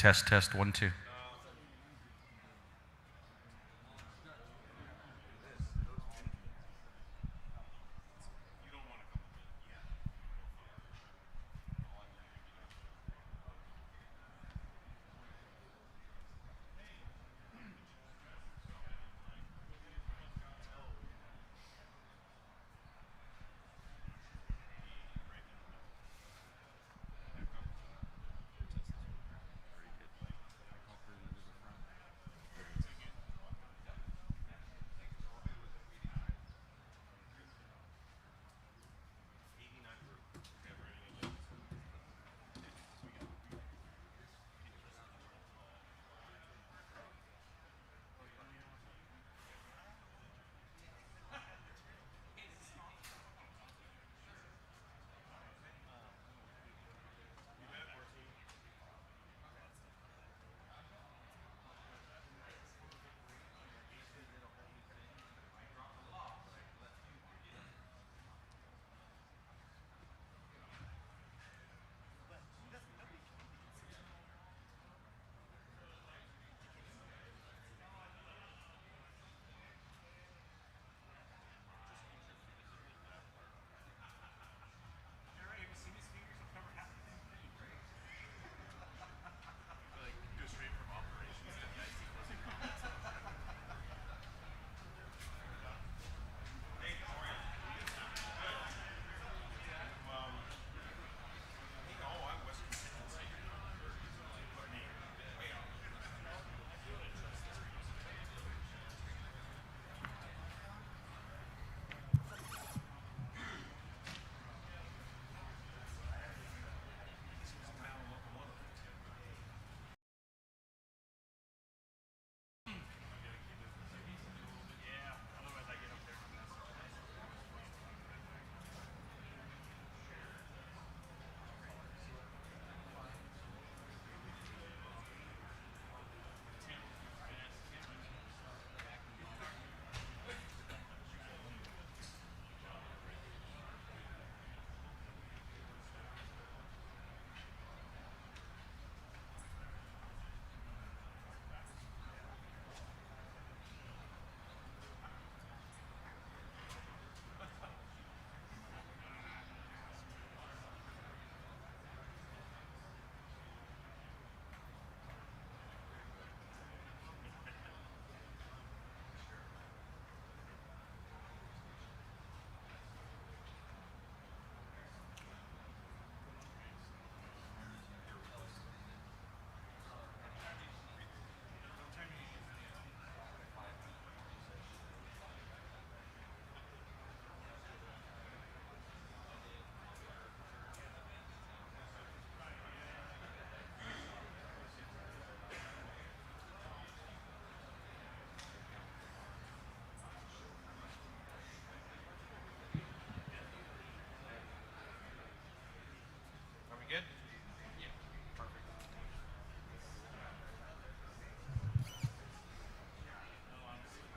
Test, test, 1, 2.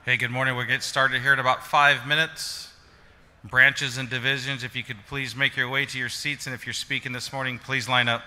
Hey, good morning. We'll get started here in about 5 minutes. Branches and divisions, if you could please make your way to your seats, and if you're speaking this morning, please line up.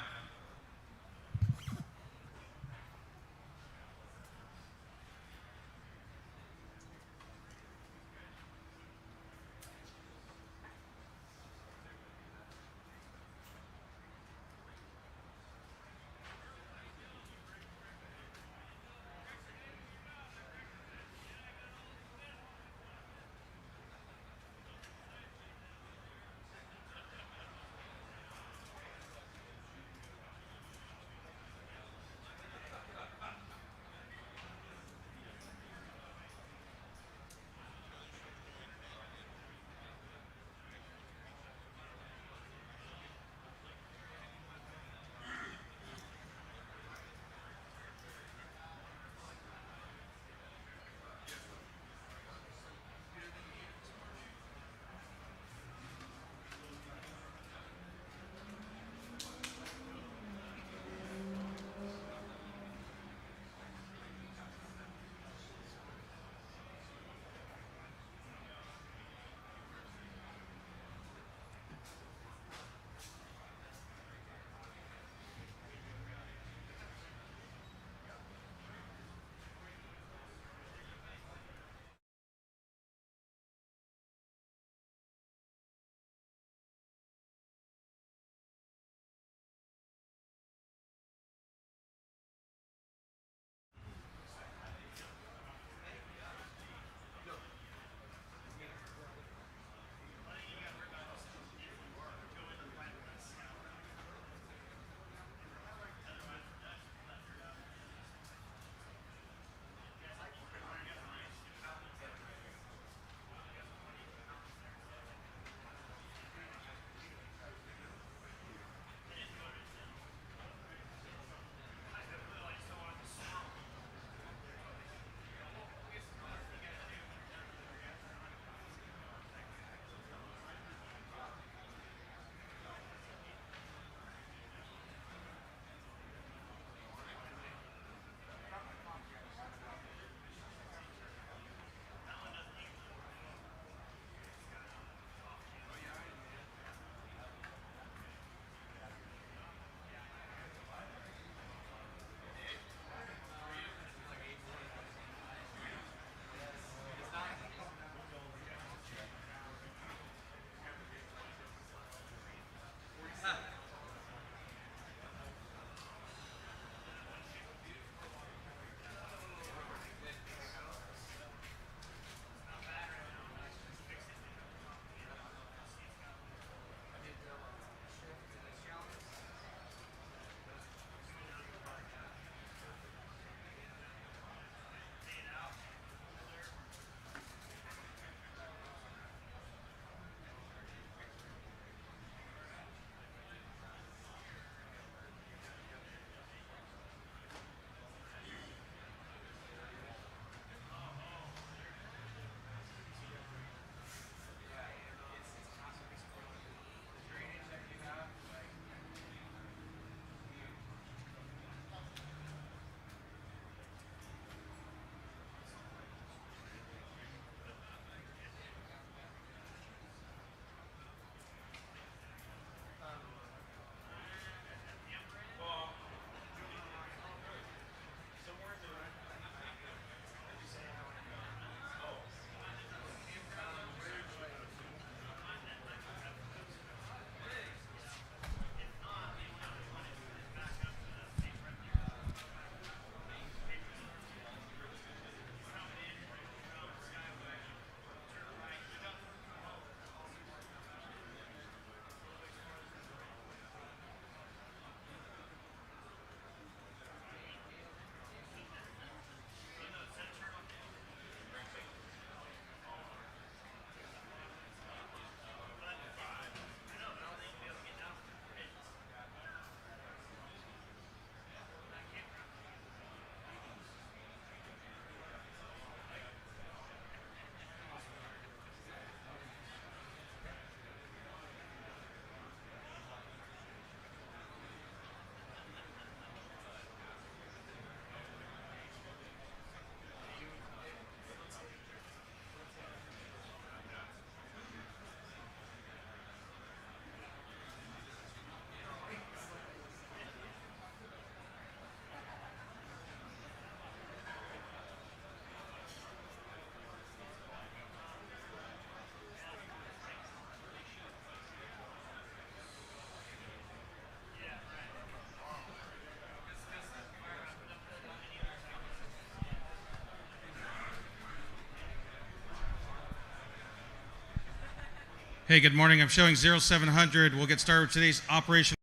Hey, good morning. I'm showing 0700. We'll get started with today's operation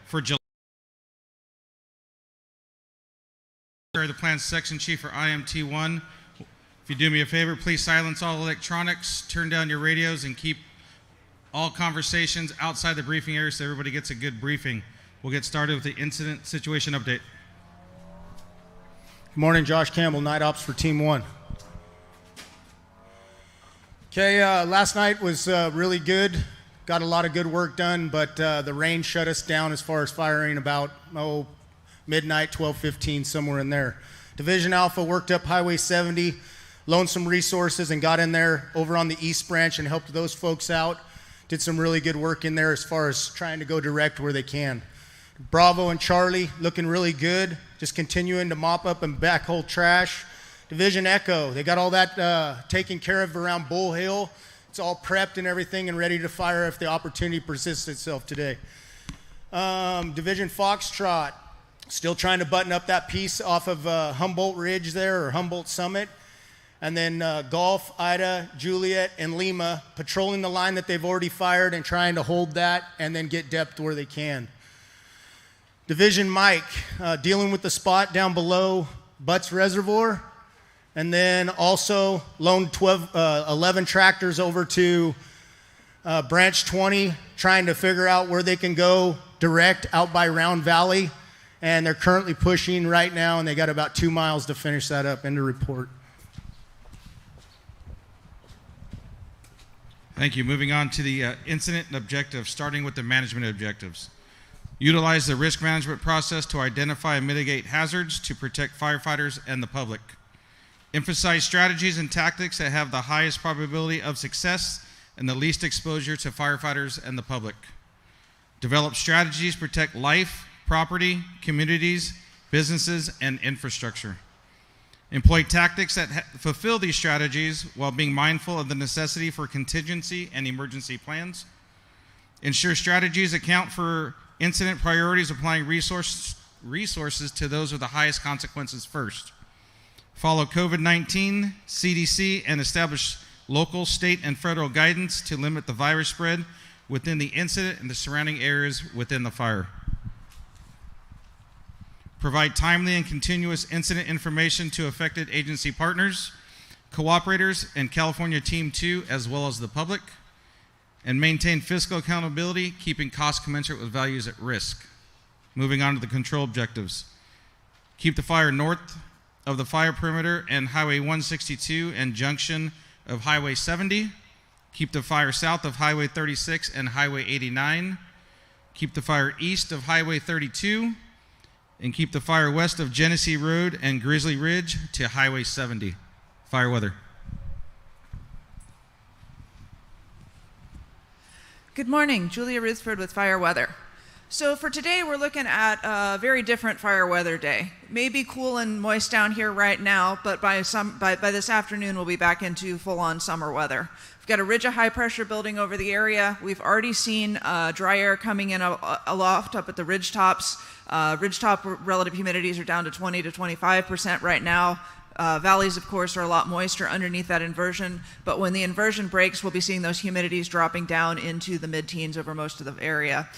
for July. The plan section chief for IMT1. If you do me a favor, please silence all electronics, turn down your radios, and keep all conversations outside the briefing area so everybody gets a good briefing. We'll get started with the incident situation update. Good morning, Josh Campbell, Night Ops for Team 1. Okay, last night was really good. Got a lot of good work done, but the rain shut us down as far as firing about midnight, 12:15, somewhere in there. Division Alpha worked up Highway 70, loaned some resources, and got in there over on the East Branch and helped those folks out. Did some really good work in there as far as trying to go direct where they can. Bravo and Charlie looking really good, just continuing to mop up and backhaul trash. Division Echo, they got all that taken care of around Bull Hill. It's all prepped and everything and ready to fire if the opportunity presents itself today. Division Foxtrot, still trying to button up that piece off of Humboldt Ridge there, or Humboldt Summit. And then Gulf, Ida, Juliet, and Lima patrolling the line that they've already fired and trying to hold that and then get depth where they can. Division Mike, dealing with the spot down below Butts Reservoir. And then also loaned 11 tractors over to Branch 20, trying to figure out where they can go direct out by Round Valley. And they're currently pushing right now, and they got about 2 miles to finish that up. End of report. Thank you. Moving on to the incident and objectives, starting with the management objectives. Utilize the risk management process to identify and mitigate hazards to protect firefighters and the public. Emphasize strategies and tactics that have the highest probability of success and the least exposure to firefighters and the public. Develop strategies to protect life, property, communities, businesses, and infrastructure. Employ tactics that fulfill these strategies while being mindful of the necessity for contingency and emergency plans. Ensure strategies account for incident priorities, applying resources to those with the highest consequences first. Follow COVID-19, CDC, and establish local, state, and federal guidance to limit the virus spread within the incident and the surrounding areas within the fire. Provide timely and continuous incident information to affected agency partners, cooperators, and California Team 2, as well as the public. And maintain fiscal accountability, keeping costs commensurate with values at risk. Moving on to the control objectives. Keep the fire north of the fire perimeter and Highway 162 and junction of Highway 70. Keep the fire south of Highway 36 and Highway 89. Keep the fire east of Highway 32. And keep the fire west of Genesee Road and Grizzly Ridge to Highway 70. Fire weather. Good morning, Julia Risford with Fire Weather. So for today, we're looking at a very different fire weather day. It may be cool and moist down here right now, but by this afternoon, we'll be back into full-on summer weather. We've got a ridge of high pressure building over the area. We've already seen dry air coming in aloft up at the ridge tops. Ridgetop relative humidities are down to 20 to 25% right now. Valleys, of course, are a lot moister underneath that inversion, but when the inversion breaks, we'll be seeing those humidities dropping down into the mid-teens over most of the area.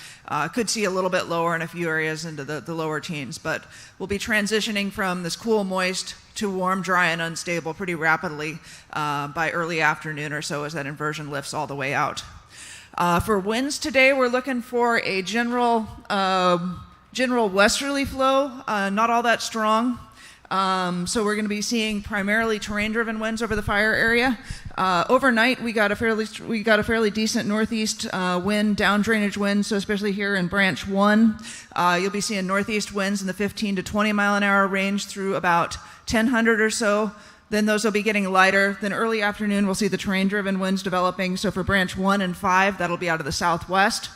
Could see a little bit lower in a few areas into the lower teens, but we'll be transitioning from this cool, moist to warm, dry, and unstable pretty rapidly by early afternoon or so as that inversion lifts all the way out. For winds today, we're looking for a general westerly flow, not all that strong. So we're going to be seeing primarily terrain-driven winds over the fire area. Overnight, we got a fairly decent northeast wind, down drainage winds. So especially here in Branch 1, you'll be seeing northeast winds in the 15 to 20 mile an hour range through about 1000 or so. Then those will be getting lighter. Then early afternoon, we'll see the terrain-driven winds developing. So for Branch 1 and 5, that'll be out of the southwest.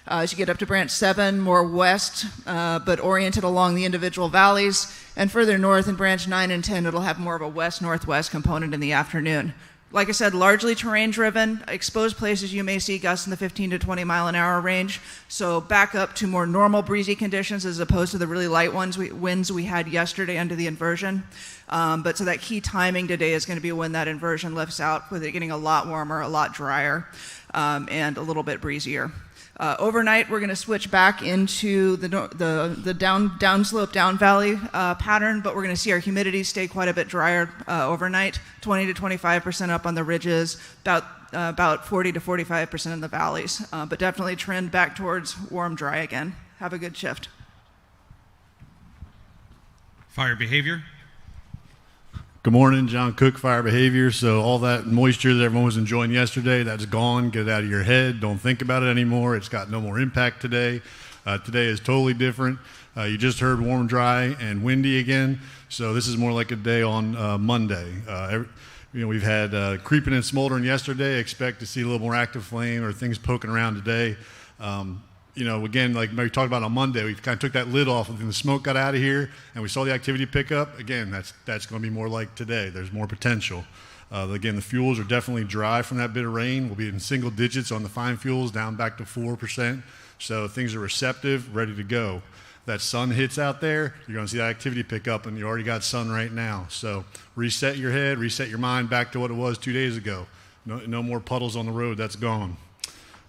As you get up to Branch 7, more west, but oriented along the individual valleys. And further north in Branch 9 and 10, it'll have more of a west-northwest component in the afternoon. Like I said, largely terrain driven. Exposed places you may see gusts in the 15 to 20 mile an hour range. So back up to more normal breezy conditions as opposed to the really light winds we had yesterday under the inversion. But so that key timing today is going to be when that inversion lifts out, with it getting a lot warmer, a lot drier, and a little bit breezier. Overnight, we're going to switch back into the downslope, down valley pattern, but we're going to see our humidity stay quite a bit drier overnight, 20 to 25% up on the ridges, about 40 to 45% in the valleys, but definitely trend back towards warm, dry again. Have a good shift. Fire behavior. Good morning, John Cook, Fire Behavior. So all that moisture that everyone was enjoying yesterday, that's gone. Get it out of your head. Don't think about it anymore. It's got no more impact today. Today is totally different. You just heard warm, dry, and windy again. So this is more like a day on Monday. We've had creeping and smoldering yesterday. Expect to see a little more active flame or things poking around today. Again, like Mary talked about on Monday, we kind of took that lid off and the smoke got out of here and we saw the activity pick up. Again, that's going to be more like today. There's more potential. Again, the fuels are definitely dry from that bit of rain. We'll be in single digits on the fine fuels, down back to 4%. So things are receptive, ready to go. That sun hits out there, you're going to see that activity pick up, and you already got sun right now. So reset your head, reset your mind back to what it was 2 days ago. No more puddles on the road. That's gone.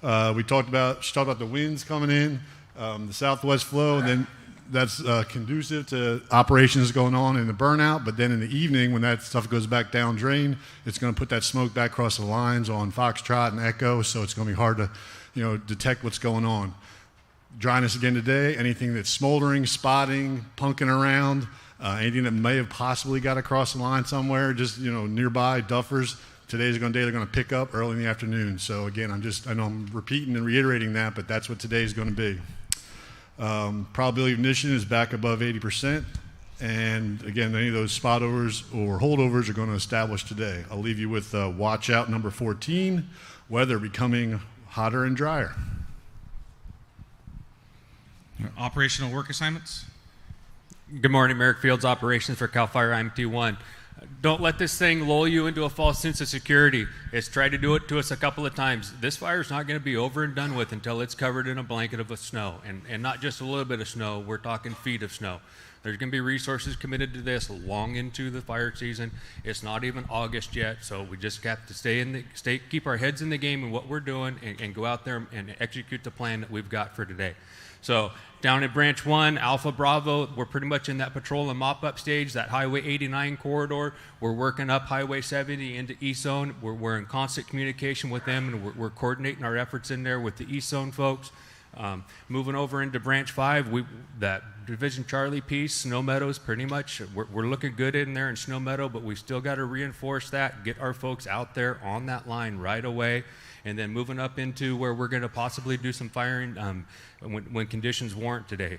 She talked about the winds coming in, the southwest flow, and then that's conducive to operations going on in the burnout. But then in the evening, when that stuff goes back down drain, it's going to put that smoke back across the lines on Foxtrot and Echo, so it's going to be hard to detect what's going on. Dryness again today. Anything that's smoldering, spotting, punking around, anything that may have possibly got across the line somewhere, just nearby, duffers. Today's day they're going to pick up early in the afternoon. So again, I know I'm repeating and reiterating that, but that's what today's going to be. Probability of ignition is back above 80%. And again, any of those spot overs or holdovers are going to establish today. I'll leave you with watch out number 14, weather becoming hotter and drier. Operational work assignments. Good morning, Merrick Fields, operations for CAL FIRE IMT1. Don't let this thing lull you into a false sense of security. It's tried to do it to us a couple of times. This fire is not going to be over and done with until it's covered in a blanket of snow. And not just a little bit of snow, we're talking feet of snow. There's going to be resources committed to this long into the fire season. It's not even August yet, so we just have to keep our heads in the game and what we're doing and go out there and execute the plan that we've got for today. So down at Branch 1, Alpha Bravo, we're pretty much in that patrol and mop-up stage, that Highway 89 corridor. We're working up Highway 70 into East Zone. We're in constant communication with them, and we're coordinating our efforts in there with the East Zone folks. Moving over into Branch 5, that Division Charlie piece, Snow Meadows, pretty much, we're looking good in there in Snow Meadow, but we still got to reinforce that, get our folks out there on that line right away. And then moving up into where we're going to possibly do some firing when conditions warrant today.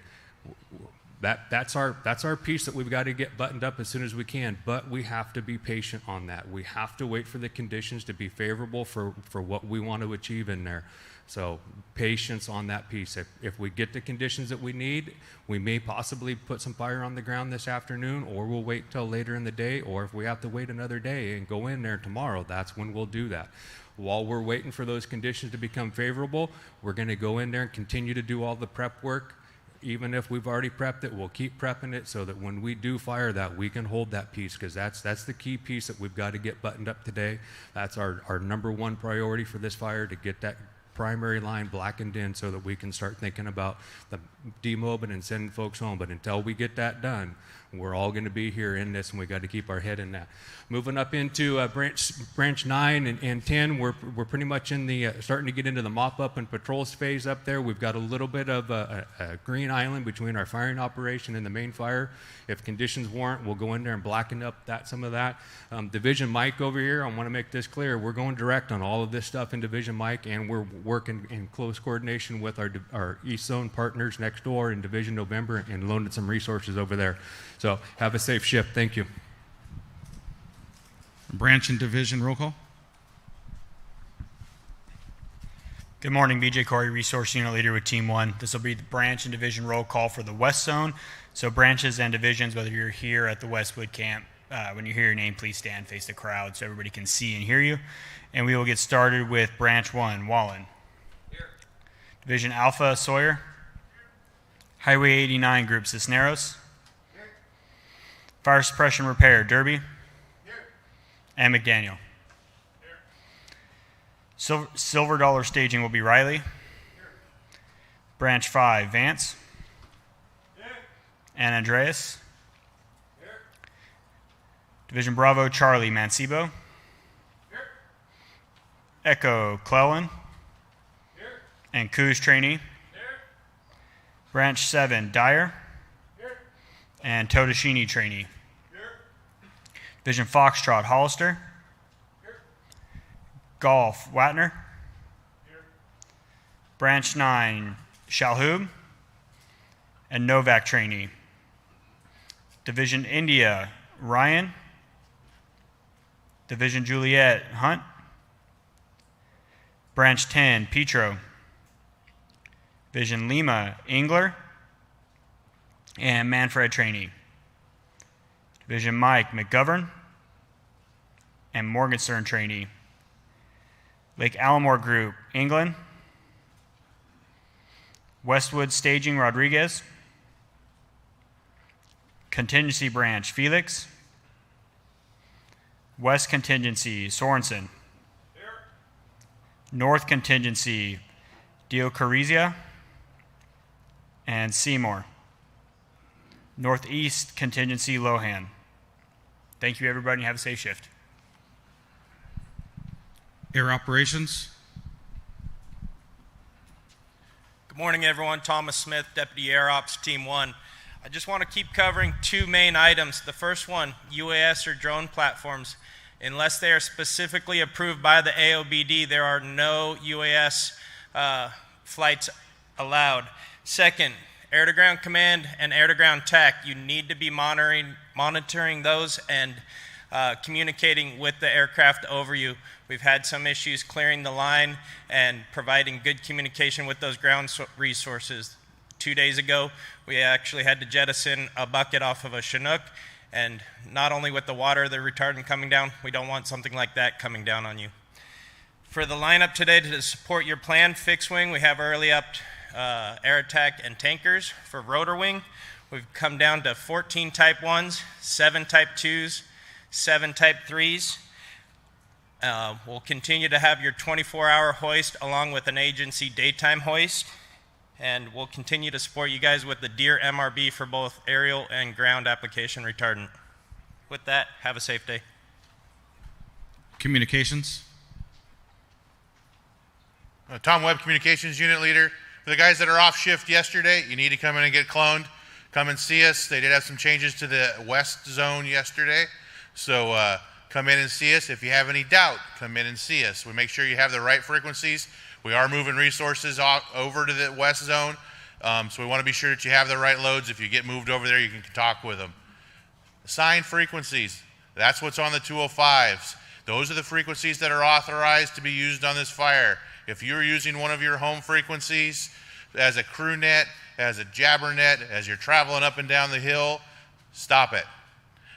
That's our piece that we've got to get buttoned up as soon as we can, but we have to be patient on that. We have to wait for the conditions to be favorable for what we want to achieve in there. So patience on that piece. If we get the conditions that we need, we may possibly put some fire on the ground this afternoon, or we'll wait till later in the day, or if we have to wait another day and go in there tomorrow, that's when we'll do that. While we're waiting for those conditions to become favorable, we're going to go in there and continue to do all the prep work. Even if we've already prepped it, we'll keep prepping it so that when we do fire that, we can hold that piece, because that's the key piece that we've got to get buttoned up today. That's our number one priority for this fire, to get that primary line blackened in so that we can start thinking about the demobbing and sending folks home. But until we get that done, we're all going to be here in this, and we got to keep our head in that. Moving up into branch 9 and 10, we're pretty much in the starting to get into the mop-up and patrols phase up there. We've got a little bit of a green island between our firing operation and the main fire. If conditions warrant, we'll go in there and blacken up some of that. Division Mike over here, I want to make this clear. We're going direct on all of this stuff in Division Mike, and we're working in close coordination with our East Zone partners next door in Division November, and loaning some resources over there. So have a safe shift. Thank you. Branch and division roll call. Good morning, BJ Corey, Resource Unit Leader with Team 1. This will be the branch and division roll call for the West Zone. So branches and divisions, whether you're here at the Westwood camp, when you hear your name, please stand, face the crowd so everybody can see and hear you. And we will get started with Branch 1, Wallen. Here. Division Alpha, Sawyer. Here. Highway 89 Group, Cisneros. Here. Fire Suppression Repair, Derby. Here. And McDaniel. Here. Silver Dollar Staging will be Riley. Here. Branch 5, Vance. Here. And Andreas. Here. Division Bravo, Charlie, Mancebo. Here. Echo, Clellan. Here. And Coos Trainee. Here. Branch 7, Dyer. Here. And Todashini Trainee. Here. Division Foxtrot, Hollister. Here. Golf, Watner. Here. Branch 9, Shalhoub. And Novak Trainee. Division India, Ryan. Division Juliet, Hunt. Branch 10, Petro. Division Lima, Engler. And Manfred Trainee. Division Mike, McGovern. And Morgenstern Trainee. Lake Allamore Group, England. Westwood Staging, Rodriguez. Contingency Branch, Felix. West Contingency, Sorensen. Here. North Contingency, Dio Carizia. And Seymour. Northeast Contingency, Lohan. Thank you, everybody, and have a safe shift. Air Operations. Good morning, everyone. Thomas Smith, Deputy Air Ops, Team 1. I just want to keep covering two main items. The first one, UAS or drone platforms. Unless they are specifically approved by the AOBD, there are no UAS flights allowed. Second, air-to-ground command and air-to-ground TAC. You need to be monitoring those and communicating with the aircraft over you. We've had some issues clearing the line and providing good communication with those ground resources. 2 days ago, we actually had to jettison a bucket off of a Chinook, and not only with the water, the retardant coming down, we don't want something like that coming down on you. For the lineup today to support your plan, fixed wing, we have early up air attack and tankers. For rotor wing, we've come down to 14 Type 1s, 7 Type 2s, 7 Type 3s. We'll continue to have your 24-hour hoist along with an agency daytime hoist. And we'll continue to support you guys with the Deer MRB for both aerial and ground application retardant. With that, have a safe day. Communications. Tom Webb, Communications Unit Leader. For the guys that are off shift yesterday, you need to come in and get cloned. Come and see us. They did have some changes to the west zone yesterday. So come in and see us. If you have any doubt, come in and see us. We make sure you have the right frequencies. We are moving resources over to the west zone, so we want to be sure that you have the right loads. If you get moved over there, you can talk with them. Assigned frequencies, that's what's on the 205s. Those are the frequencies that are authorized to be used on this fire. If you're using one of your home frequencies as a crew net, as a jabber net, as you're traveling up and down the hill, stop it.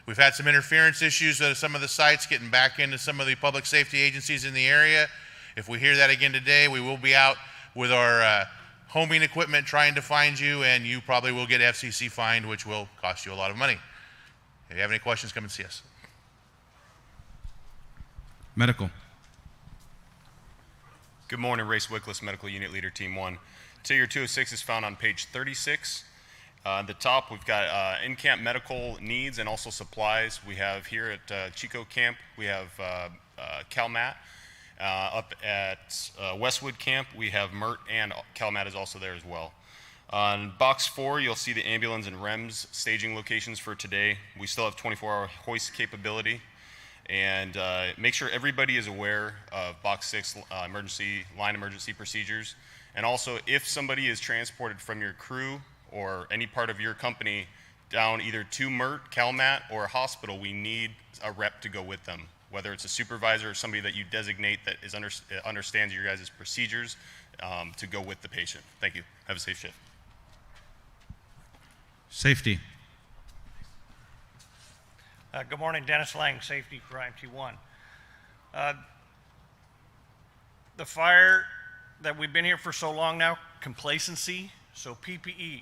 We've had some interference issues at some of the sites, getting back into some of the public safety agencies in the area. If we hear that again today, we will be out with our homing equipment trying to find you, and you probably will get FCC fined, which will cost you a lot of money. If you have any questions, come and see us. Medical. Good morning, Race Wickless, Medical Unit Leader, Team 1. Tier 206 is found on page 36. At the top, we've got in-camp medical needs and also supplies. We have here at Chico Camp, we have CalMat. Up at Westwood Camp, we have MERT, and CalMat is also there as well. On box 4, you'll see the ambulance and REMS staging locations for today. We still have 24-hour hoist capability. And make sure everybody is aware of box 6 line emergency procedures. And also, if somebody is transported from your crew or any part of your company down either to MERT, CalMat, or a hospital, we need a rep to go with them. Whether it's a supervisor or somebody that you designate that is understands your guys' procedures to go with the patient. Thank you. Have a safe shift. Safety. Good morning, Dennis Lang, safety for IMT1. The fire that we've been here for so long now, complacency, so PPE.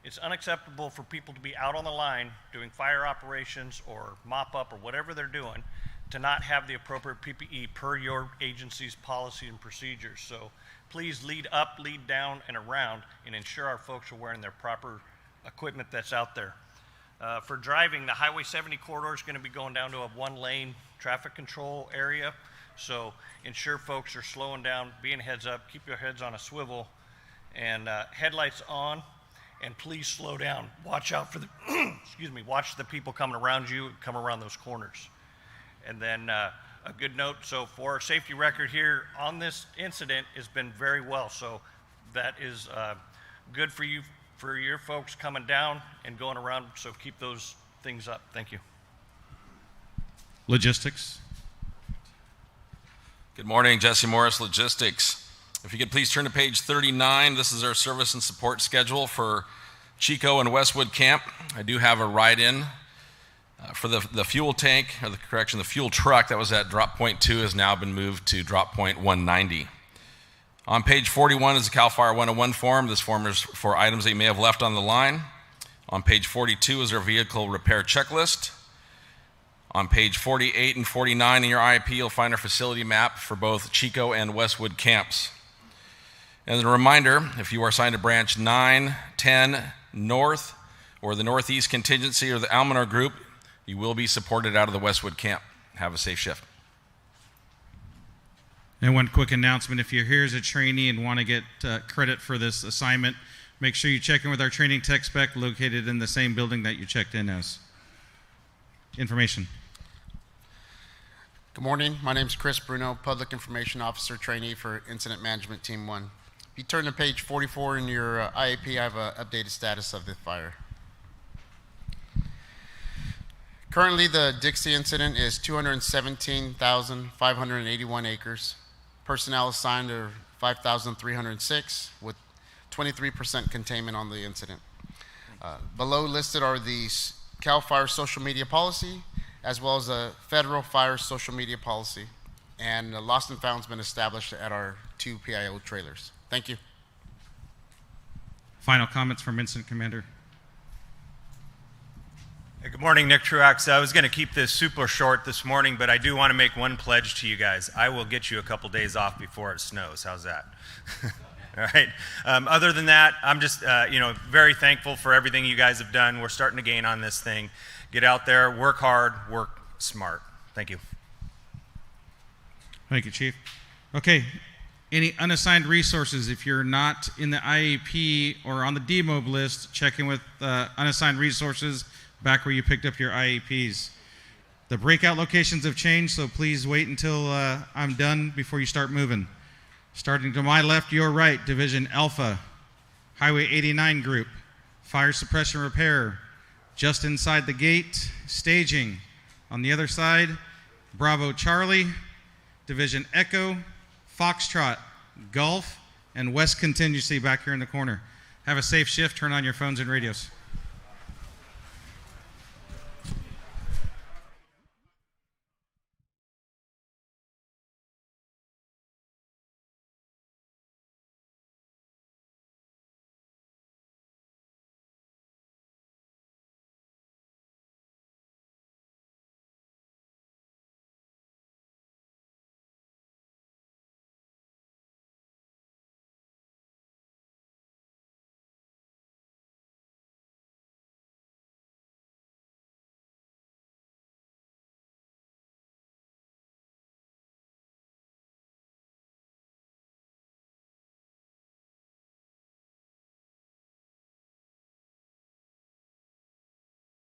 It's unacceptable for people to be out on the line doing fire operations or mop up or whatever they're doing to not have the appropriate PPE per your agency's policy and procedures. So please lead up, lead down, and around and ensure our folks are wearing their proper equipment that's out there. For driving, the Highway 70 corridor is going to be going down to a one-lane traffic control area. So ensure folks are slowing down, being heads up, keep your heads on a swivel, and headlights on, and please slow down. Watch out for the, excuse me, watch the people coming around you, come around those corners. And then a good note, so for our safety record here on this incident has been very well. So that is good for you, for your folks coming down and going around, so keep those things up. Thank you. Logistics. Good morning, Jesse Morris, Logistics. If you could please turn to page 39, this is our service and support schedule for Chico and Westwood Camp. I do have a ride-in for the fuel tank, or the fuel truck that was at drop point 2 has now been moved to drop point 190. On page 41 is the CAL FIRE 101 form. This form is for items that you may have left on the line. On page 42 is our vehicle repair checklist. On page 48 and 49 in your IEP, you'll find our facility map for both Chico and Westwood camps. And a reminder, if you are assigned to branch 9, 10, North, or the Northeast Contingency or the Almanar Group, you will be supported out of the Westwood camp. Have a safe shift. And one quick announcement, if you're here as a trainee and want to get credit for this assignment, make sure you check in with our training tech spec located in the same building that you checked in as. Information. Good morning, my name is Chris Bruno, Public Information Officer Trainee for Incident Management Team 1. If you turn to page 44 in your IAP, I have an updated status of the fire. Currently, the Dixie incident is 217,581 acres. Personnel assigned are 5,306 with 23% containment on the incident. Below listed are the CAL FIRE social media policy, as well as a federal fire social media policy. And lost and found has been established at our 2 PIO trailers. Thank you. Final comments from Incident Commander. Hey, good morning, Nick Truax. I was going to keep this super short this morning, but I do want to make one pledge to you guys. I will get you a couple days off before it snows. How's that? All right. Other than that, I'm just very thankful for everything you guys have done. We're starting to gain on this thing. Get out there, work hard, work smart. Thank you. Thank you, Chief. Okay. Any unassigned resources, if you're not in the IAP or on the DMOB list, check in with unassigned resources back where you picked up your IAPs. The breakout locations have changed, so please wait until I'm done before you start moving. Starting to my left, your right, Division Alpha, Highway 89 Group, Fire Suppression Repair, just inside the gate, staging. On the other side, Bravo Charlie, Division Echo, Foxtrot, Golf, and West Contingency back here in the corner. Have a safe shift. Turn on your phones and radios.